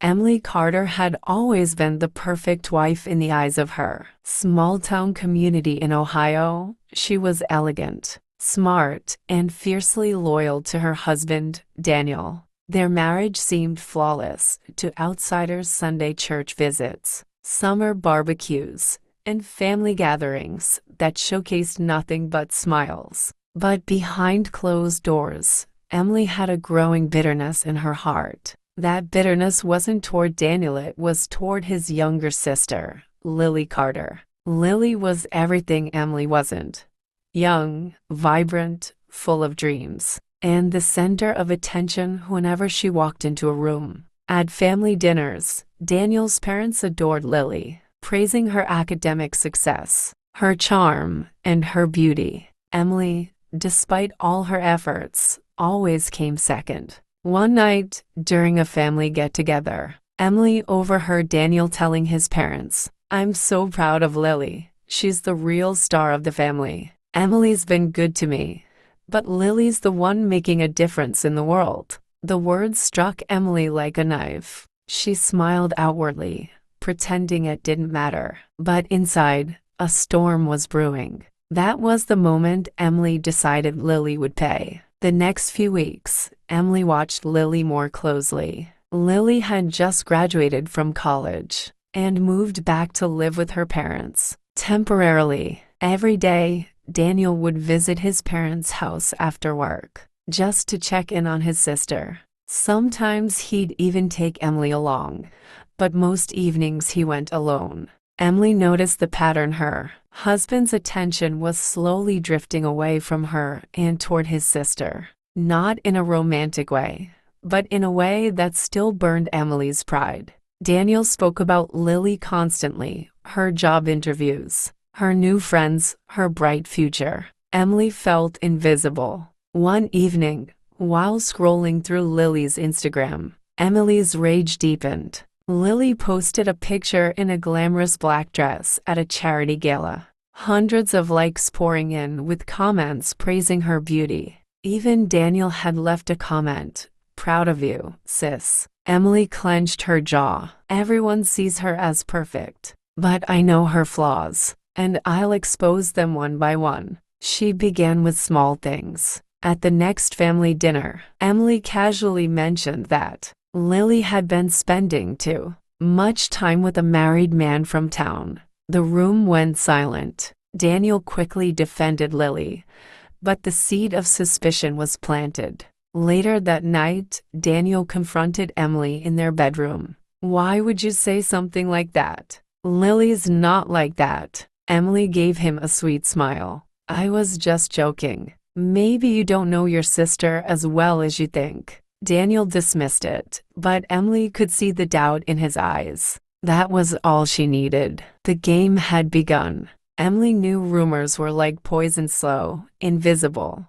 Emily Carter had always been the perfect wife in the eyes of her small-town community in Ohio. She was elegant, smart, and fiercely loyal to her husband, Daniel. Their marriage seemed flawless to outsiders. Sunday church visits, summer barbecues, and family gatherings that showcased nothing but smiles. But behind closed doors, Emily had a growing bitterness in her heart. That bitterness wasn't toward Daniel, it was toward his younger sister, Lily Carter. Lily was everything Emily wasn't. Young, vibrant, full of dreams, and the center of attention whenever she walked into a room. At family dinners, Daniel's parents adored Lily, praising her academic success, her charm, and her beauty. Emily, despite all her efforts, always came second. One night, during a family get-together, Emily overheard Daniel telling his parents, "I'm so proud of Lily. She's the real star of the family. Emily's been good to me, but Lily's the one making a difference in the world." The words struck Emily like a knife. She smiled outwardly, pretending it didn't matter. But inside, a storm was brewing. That was the moment Emily decided Lily would pay. The next few weeks, Emily watched Lily more closely. Lily had just graduated from college and moved back to live with her parents. Temporarily, every day, Daniel would visit his parents' house after work, just to check in on his sister. Sometimes he'd even take Emily along, but most evenings he went alone. Emily noticed the pattern. Her husband's attention was slowly drifting away from her and toward his sister. Not in a romantic way, but in a way that still burned Emily's pride. Daniel spoke about Lily constantly, her job interviews, her new friends, her bright future. Emily felt invisible. One evening, while scrolling through Lily's Instagram, Emily's rage deepened. Lily posted a picture in a glamorous black dress at a charity gala. Hundreds of likes pouring in with comments praising her beauty. Even Daniel had left a comment, "Proud of you, sis." Emily clenched her jaw. Everyone sees her as perfect, but I know her flaws, and I'll expose them one by one. She began with small things. At the next family dinner, Emily casually mentioned that Lily had been spending too much time with a married man from town. The room went silent. Daniel quickly defended Lily, but the seed of suspicion was planted. Later that night, Daniel confronted Emily in their bedroom. "Why would you say something like that? Lily's not like that." Emily gave him a sweet smile. "I was just joking. Maybe you don't know your sister as well as you think." Daniel dismissed it, but Emily could see the doubt in his eyes. That was all she needed. The game had begun. Emily knew rumors were like poison, slow, invisible,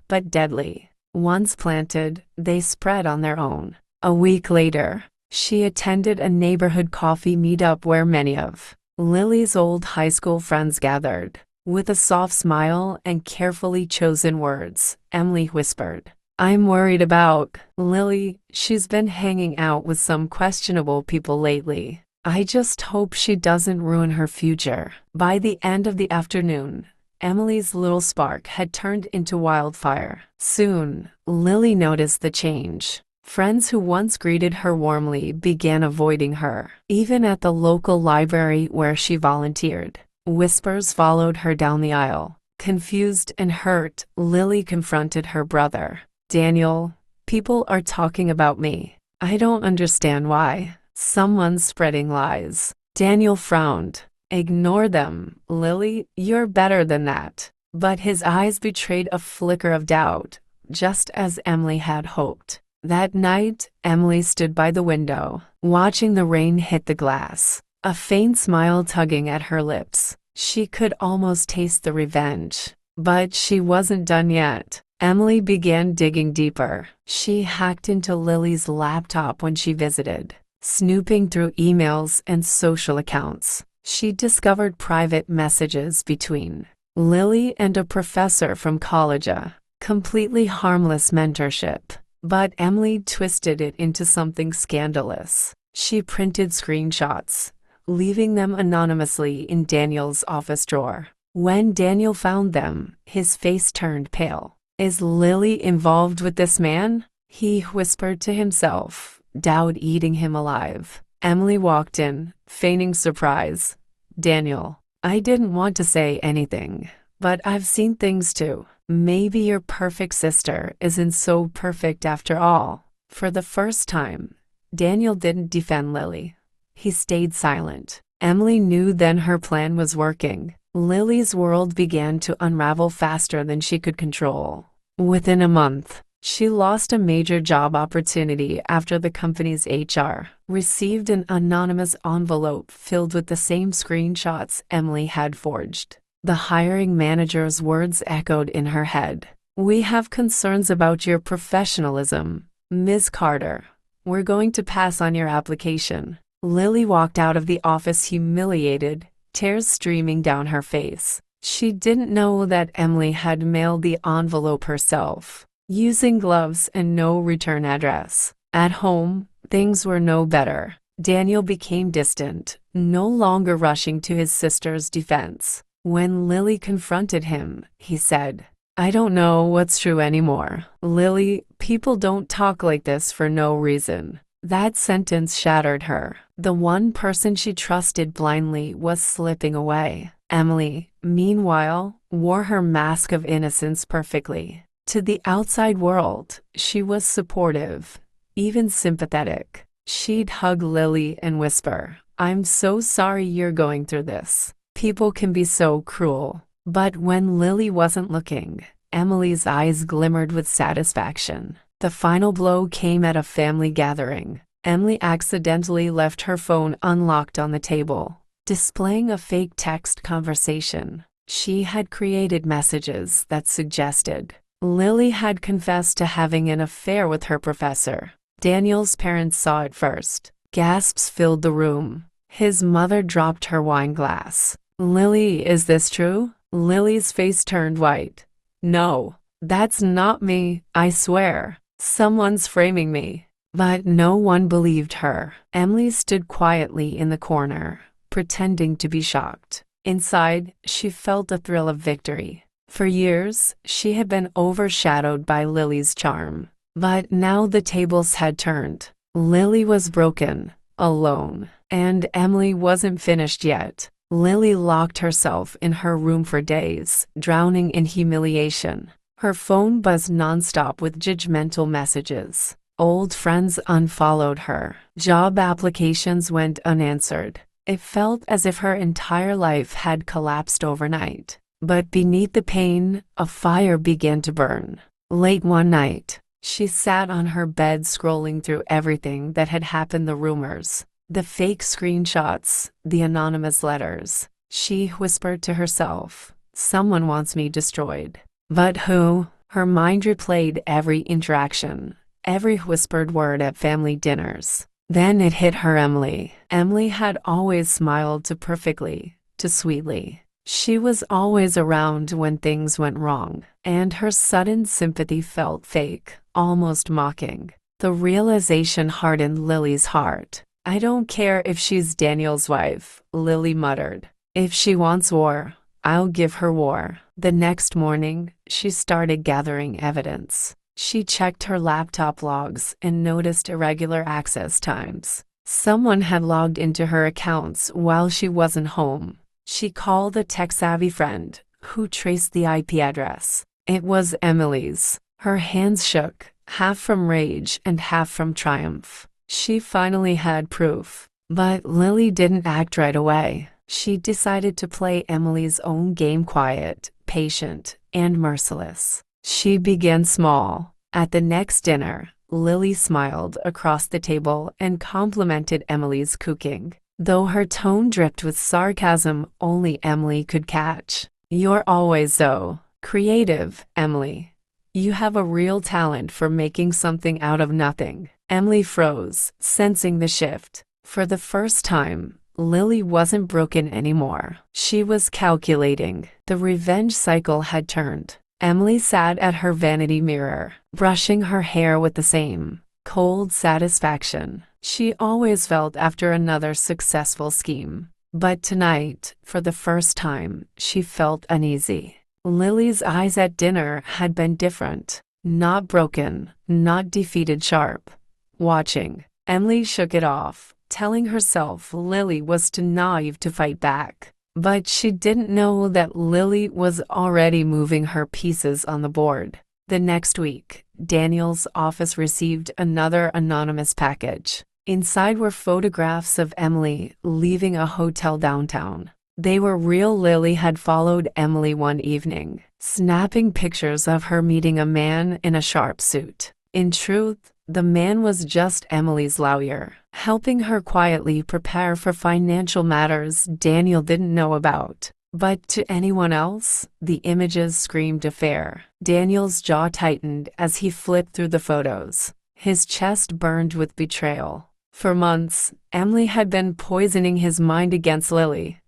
but deadly. Once planted, they spread on their own. A week later, she attended a neighborhood coffee meetup where many of Lily's old high school friends gathered. With a soft smile and carefully chosen words, Emily whispered, "I'm worried about Lily. She's been hanging out with some questionable people lately. I just hope she doesn't ruin her future." By the end of the afternoon, Emily's little spark had turned into wildfire. Soon, Lily noticed the change. Friends who once greeted her warmly began avoiding her. Even at the local library where she volunteered, whispers followed her down the aisle. Confused and hurt, Lily confronted her brother. "Daniel, people are talking about me. I don't understand why. Someone's spreading lies." Daniel frowned. "Ignore them, Lily. You're better than that." But his eyes betrayed a flicker of doubt, just as Emily had hoped. That night, Emily stood by the window, watching the rain hit the glass, a faint smile tugging at her lips. She could almost taste the revenge. But she wasn't done yet. Emily began digging deeper. She hacked into Lily's laptop when she visited, snooping through emails and social accounts. She discovered private messages between Lily and a professor from college, a completely harmless mentorship. But Emily twisted it into something scandalous. She printed screenshots, leaving them anonymously in Daniel's office drawer. When Daniel found them, his face turned pale. Is Lily involved with this man? He whispered to himself, doubt eating him alive. Emily walked in, feigning surprise. Daniel, I didn't want to say anything, but I've seen things too. Maybe your perfect sister isn't so perfect after all. For the first time, Daniel didn't defend Lily. He stayed silent. Emily knew then her plan was working. Lily's world began to unravel faster than she could control. Within a month, she lost a major job opportunity after the company's HR received an anonymous envelope filled with the same screenshots Emily had forged. The hiring manager's words echoed in her head. We have concerns about your professionalism, Ms. Carter. We're going to pass on your application. Lily walked out of the office humiliated, tears streaming down her face. She didn't know that Emily had mailed the envelope herself, using gloves and no return address. At home, things were no better. Daniel became distant, no longer rushing to his sister's defense. When Lily confronted him, he said, I don't know what's true anymore. Lily, people don't talk like this for no reason. That sentence shattered her. The one person she trusted blindly was slipping away. Emily, meanwhile, wore her mask of innocence perfectly. To the outside world, she was supportive, even sympathetic. She'd hug Lily and whisper, I'm so sorry you're going through this. People can be so cruel. But when Lily wasn't looking, Emily's eyes glimmered with satisfaction. The final blow came at a family gathering. Emily accidentally left her phone unlocked on the table, displaying a fake text conversation. She had created messages that suggested Lily had confessed to having an affair with her professor. Daniel's parents saw it first. Gasps filled the room. His mother dropped her wine glass. Lily, is this true? Lily's face turned white. No, that's not me, I swear. Someone's framing me. But no one believed her. Emily stood quietly in the corner, pretending to be shocked. Inside, she felt a thrill of victory. For years, she had been overshadowed by Lily's charm. But now the tables had turned. Lily was broken, alone, and Emily wasn't finished yet. Lily locked herself in her room for days, drowning in humiliation. Her phone buzzed nonstop with judgmental messages. Old friends unfollowed her. Job applications went unanswered. It felt as if her entire life had collapsed overnight. But beneath the pain, a fire began to burn. Late one night, she sat on her bed scrolling through everything that had happened, the rumors, the fake screenshots, the anonymous letters. She whispered to herself, someone wants me destroyed. But who? Her mind replayed every interaction, every whispered word at family dinners. Then it hit her. Emily. Emily had always smiled too perfectly, too sweetly. She was always around when things went wrong, and her sudden sympathy felt fake, almost mocking. The realization hardened Lily's heart. I don't care if she's Daniel's wife, Lily muttered. If she wants war, I'll give her war. The next morning, she started gathering evidence. She checked her laptop logs and noticed irregular access times. Someone had logged into her accounts while she wasn't home. She called a tech-savvy friend, who traced the IP address. It was Emily's. Her hands shook, half from rage and half from triumph. She finally had proof. But Lily didn't act right away. She decided to play Emily's own game, quiet, patient, and merciless. She began small. At the next dinner, Lily smiled across the table and complimented Emily's cooking, though her tone dripped with sarcasm only Emily could catch. You're always so creative, Emily. You have a real talent for making something out of nothing. Emily froze, sensing the shift. For the first time, Lily wasn't broken anymore. She was calculating. The revenge cycle had turned. Emily sat at her vanity mirror, brushing her hair with the same cold satisfaction she always felt after another successful scheme. But tonight, for the first time, she felt uneasy. Lily's eyes at dinner had been different. Not broken, not defeated, sharp. Watching, Emily shook it off, telling herself Lily was too naive to fight back. But she didn't know that Lily was already moving her pieces on the board. The next week, Daniel's office received another anonymous package. Inside were photographs of Emily leaving a hotel downtown. They were real. Lily had followed Emily one evening, snapping pictures of her meeting a man in a sharp suit. In truth, the man was just Emily's lawyer, helping her quietly prepare for financial matters Daniel didn't know about. But to anyone else, the images screamed affair. Daniel's jaw tightened as he flipped through the photos. His chest burned with betrayal. For months, Emily had been poisoning his mind against Lily.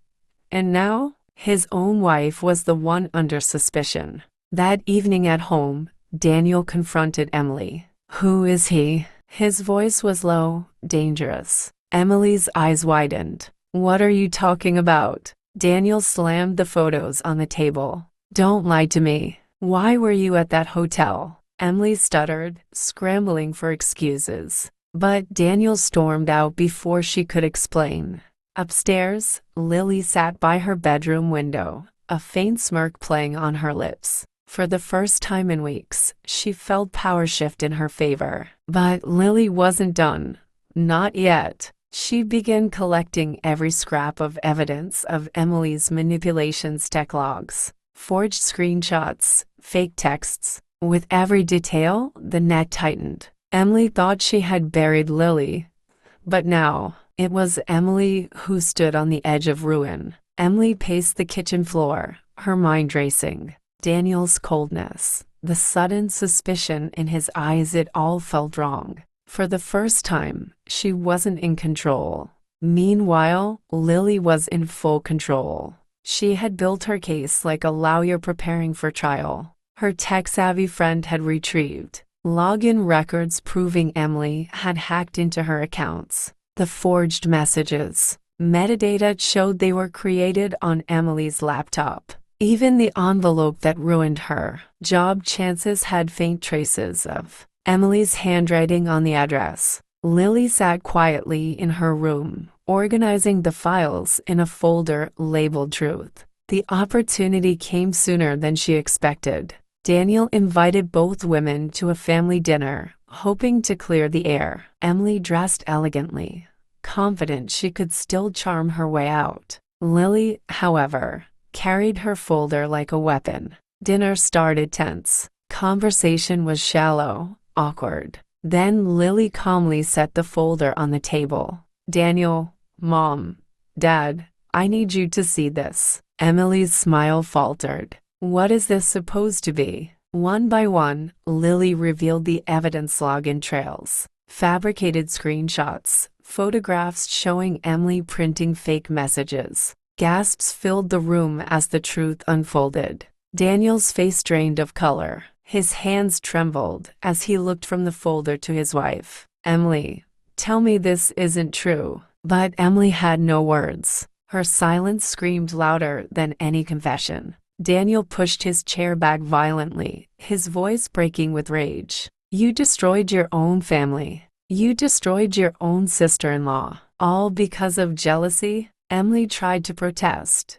And now, his own wife was the one under suspicion. That evening at home, Daniel confronted Emily. "Who is he?" His voice was low, dangerous. Emily's eyes widened. "What are you talking about?" Daniel slammed the photos on the table. "Don't lie to me. Why were you at that hotel?" Emily stuttered, scrambling for excuses. But Daniel stormed out before she could explain. Upstairs, Lily sat by her bedroom window, a faint smirk playing on her lips. For the first time in weeks, she felt power shift in her favor. But Lily wasn't done. Not yet. She began collecting every scrap of evidence of Emily's manipulations, tech logs, forged screenshots, fake texts. With every detail, the net tightened. Emily thought she had buried Lily. But now, it was Emily who stood on the edge of ruin. Emily paced the kitchen floor, her mind racing. Daniel's coldness, the sudden suspicion in his eyes, it all felt wrong. For the first time, she wasn't in control. Meanwhile, Lily was in full control. She had built her case like a lawyer preparing for trial. Her tech-savvy friend had retrieved login records proving Emily had hacked into her accounts. The forged messages, metadata showed they were created on Emily's laptop. Even the envelope that ruined her job chances had faint traces of Emily's handwriting on the address. Lily sat quietly in her room, organizing the files in a folder labeled Truth. The opportunity came sooner than she expected. Daniel invited both women to a family dinner, hoping to clear the air. Emily dressed elegantly, confident she could still charm her way out. Lily, however, carried her folder like a weapon. Dinner started tense. Conversation was shallow, awkward. Then Lily calmly set the folder on the table. "Daniel, Mom, Dad, I need you to see this." Emily's smile faltered. "What is this supposed to be?" One by one, Lily revealed the evidence login trails. Fabricated screenshots, photographs showing Emily printing fake messages. Gasps filled the room as the truth unfolded. Daniel's face drained of color. His hands trembled as he looked from the folder to his wife. "Emily, tell me this isn't true." But Emily had no words. Her silence screamed louder than any confession. Daniel pushed his chair back violently, his voice breaking with rage. "You destroyed your own family. You destroyed your own sister-in-law. All because of jealousy?" Emily tried to protest,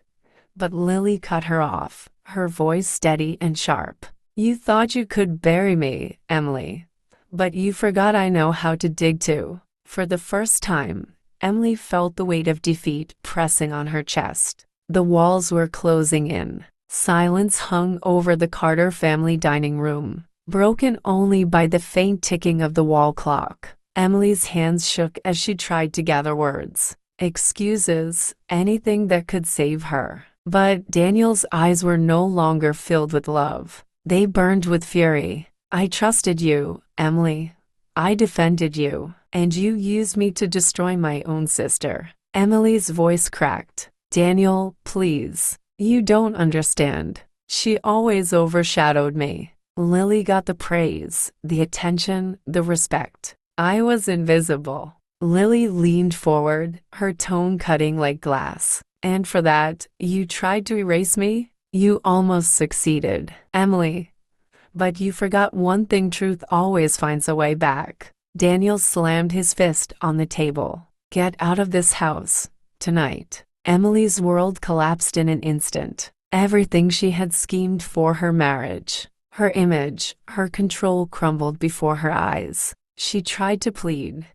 but Lily cut her off, her voice steady and sharp. "You thought you could bury me, Emily. But you forgot I know how to dig too." For the first time, Emily felt the weight of defeat pressing on her chest. The walls were closing in. Silence hung over the Carter family dining room, broken only by the faint ticking of the wall clock. Emily's hands shook as she tried to gather words. Excuses, anything that could save her. But Daniel's eyes were no longer filled with love. They burned with fury. "I trusted you, Emily. I defended you, and you used me to destroy my own sister." Emily's voice cracked. "Daniel, please. You don't understand. She always overshadowed me." Lily got the praise, the attention, the respect. I was invisible. Lily leaned forward, her tone cutting like glass. And for that, you tried to erase me? You almost succeeded, Emily. But you forgot one thing: truth always finds a way back. Daniel slammed his fist on the table. Get out of this house, tonight. Emily's world collapsed in an instant. Everything she had schemed for her marriage, her image, her control crumbled before her eyes. She tried to plead,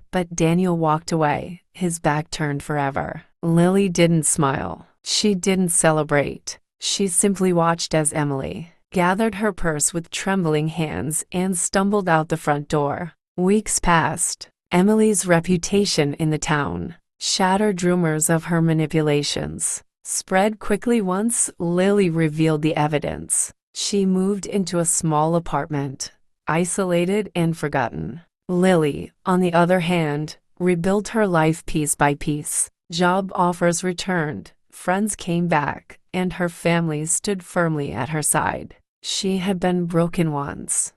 but Daniel walked away, his back turned forever. Lily didn't smile. She didn't celebrate. She simply watched as Emily gathered her purse with trembling hands and stumbled out the front door. Weeks passed. Emily's reputation in the town, shattered rumors of her manipulations, spread quickly once Lily revealed the evidence. She moved into a small apartment, isolated and forgotten. Lily, on the other hand, rebuilt her life piece by piece. Job offers returned, friends came back, and her family stood firmly at her side. She had been broken once,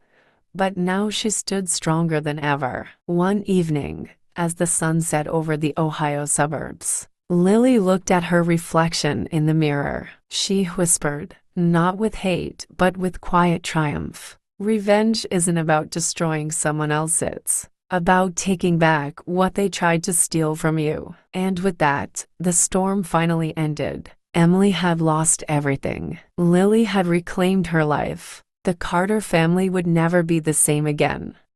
but now she stood stronger than ever. One evening, as the sun set over the Ohio suburbs, Lily looked at her reflection in the mirror. She whispered, not with hate, but with quiet triumph. Revenge isn't about destroying someone else, it's about taking back what they tried to steal from you. And with that, the storm finally ended. Emily had lost everything. Lily had reclaimed her life. The Carter family would never be the same again.